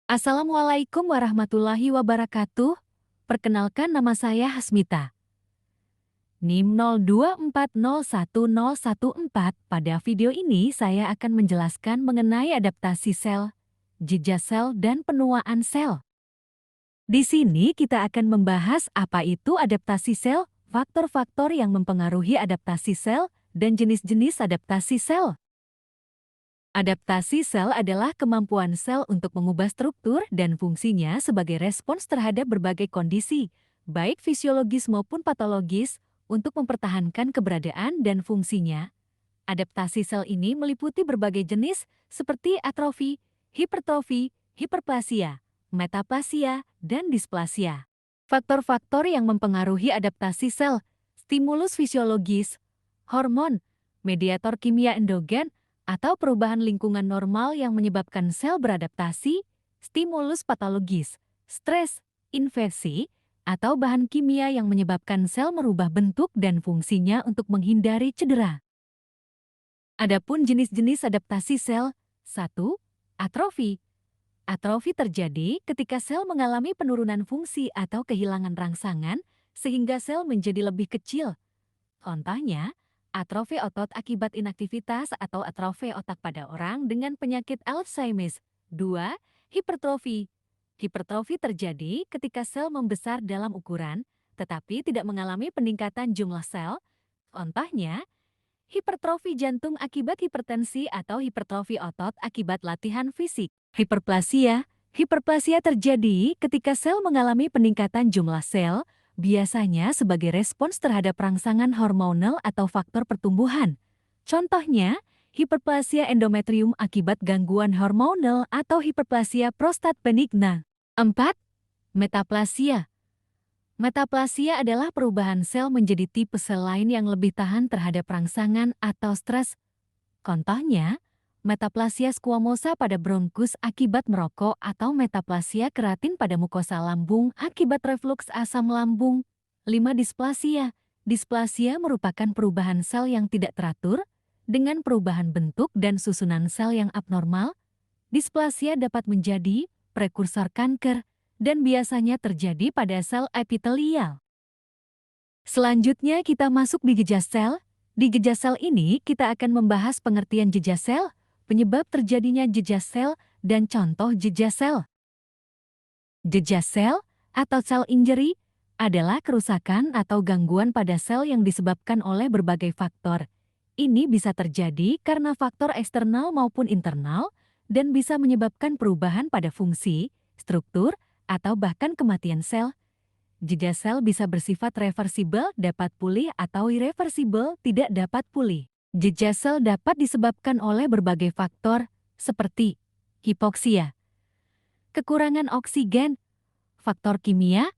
Assalamualaikum warahmatullahi wabarakatuh. Perkenalkan, nama saya Hasmita. NIM 02401014. Pada video ini saya akan menjelaskan mengenai adaptasi sel, jejak sel, dan penuaan sel. Di sini kita akan membahas apa itu adaptasi sel, faktor-faktor yang mempengaruhi adaptasi sel, dan jenis-jenis adaptasi sel. Adaptasi sel adalah kemampuan sel untuk mengubah struktur dan fungsinya sebagai respons terhadap berbagai kondisi, baik fisiologis maupun patologis, untuk mempertahankan keberadaan dan fungsinya. Adaptasi sel ini meliputi berbagai jenis seperti atrofi, hipertrofi, hiperplasia, metaplasia, dan displasia. Faktor-faktor yang mempengaruhi adaptasi sel: stimulus fisiologis, hormon, mediator kimia endogen, atau perubahan lingkungan normal yang menyebabkan sel beradaptasi, stimulus patologis, stres, infeksi, atau bahan kimia yang menyebabkan sel merubah bentuk dan fungsinya untuk menghindari cedera. Adapun jenis-jenis adaptasi sel: 1. Atrofi. Atrofi terjadi ketika sel mengalami penurunan fungsi atau kehilangan rangsangan sehingga sel menjadi lebih kecil. Contohnya, atrofi otot akibat inaktivitas atau atrofi otak pada orang dengan penyakit Alzheimer. 2. Hipertrofi. Hipertrofi terjadi ketika sel membesar dalam ukuran, tetapi tidak mengalami peningkatan jumlah sel. Contohnya, hipertrofi jantung akibat hipertensi atau hipertrofi otot akibat latihan fisik. Hiperplasia. Hiperplasia terjadi ketika sel mengalami peningkatan jumlah sel, biasanya sebagai respons terhadap rangsangan hormonal atau faktor pertumbuhan. Contohnya, hiperplasia endometrium akibat gangguan hormonal atau hiperplasia prostat benigna. 4. Metaplasia. Metaplasia adalah perubahan sel menjadi tipe sel lain yang lebih tahan terhadap rangsangan atau stres. Contohnya, metaplasia squamosa pada bronkus akibat merokok atau metaplasia keratin pada mukosa lambung akibat refluks asam lambung. 5. Displasia. Displasia merupakan perubahan sel yang tidak teratur dengan perubahan bentuk dan susunan sel yang abnormal. Displasia dapat menjadi prekursor kanker dan biasanya terjadi pada sel epitelial. Selanjutnya kita masuk di jejak sel. Di jejak sel ini kita akan membahas pengertian jejak sel, penyebab terjadinya jejak sel, dan contoh jejak sel. Jejak sel atau cell injury adalah kerusakan atau gangguan pada sel yang disebabkan oleh berbagai faktor. Ini bisa terjadi karena faktor eksternal maupun internal dan bisa menyebabkan perubahan pada fungsi, struktur, atau bahkan kematian sel. Jejak sel bisa bersifat reversibel, dapat pulih, atau irreversibel, tidak dapat pulih. Jejak sel dapat disebabkan oleh berbagai faktor seperti hipoksia, kekurangan oksigen, faktor kimia,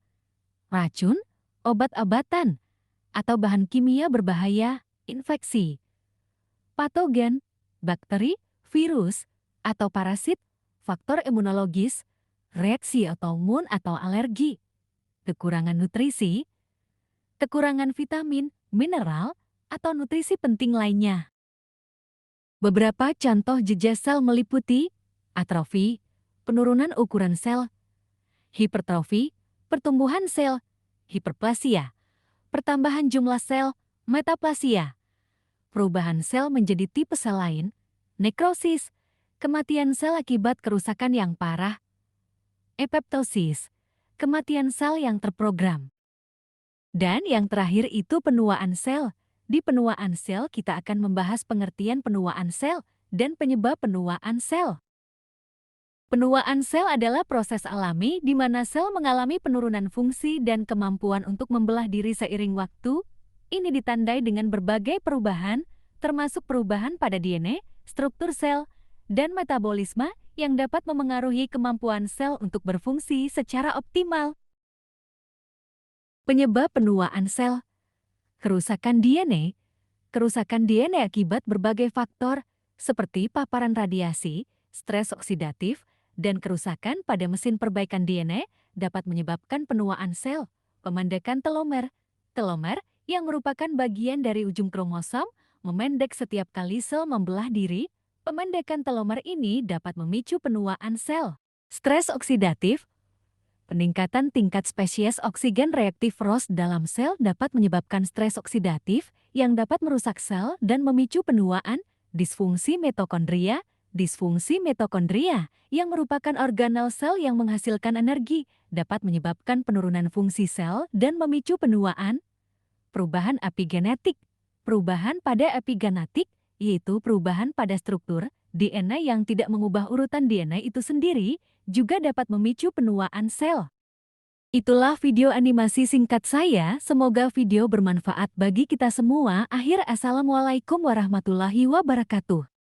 racun, obat-obatan, atau bahan kimia berbahaya, infeksi, patogen, bakteri, virus, atau parasit, faktor imunologis, reaksi autoimun atau alergi, kekurangan nutrisi, kekurangan vitamin, mineral, atau nutrisi penting lainnya. Beberapa contoh jejak sel meliputi atrofi, penurunan ukuran sel, hipertrofi, pertumbuhan sel, hiperplasia, pertambahan jumlah sel, metaplasia, perubahan sel menjadi tipe sel lain, nekrosis, kematian sel akibat kerusakan yang parah, apoptosis, kematian sel yang terprogram. Dan yang terakhir itu penuaan sel. Di penuaan sel kita akan membahas pengertian penuaan sel dan penyebab penuaan sel. Penuaan sel adalah proses alami di mana sel mengalami penurunan fungsi dan kemampuan untuk membelah diri seiring waktu. Ini ditandai dengan berbagai perubahan, termasuk perubahan pada DNA, struktur sel, dan metabolisme yang dapat memengaruhi kemampuan sel untuk berfungsi secara optimal. Penyebab penuaan sel: kerusakan DNA. Kerusakan DNA akibat berbagai faktor seperti paparan radiasi, stres oksidatif, dan kerusakan pada mesin perbaikan DNA dapat menyebabkan penuaan sel. Pemendekan telomer. Telomer, yang merupakan bagian dari ujung kromosom, memendek setiap kali sel membelah diri. Pemendekan telomer ini dapat memicu penuaan sel. Stres oksidatif, peningkatan tingkat spesies oksigen reaktif ROS dalam sel dapat menyebabkan stres oksidatif yang dapat merusak sel dan memicu penuaan, disfungsi mitokondria yang merupakan organel sel yang menghasilkan energi, dapat menyebabkan penurunan fungsi sel dan memicu penuaan. Perubahan epigenetik, perubahan pada epigenetik, yaitu perubahan pada struktur DNA yang tidak mengubah urutan DNA itu sendiri, juga dapat memicu penuaan sel. Itulah video animasi singkat saya, semoga video bermanfaat bagi kita semua. Assalamualaikum warahmatullahi wabarakatuh.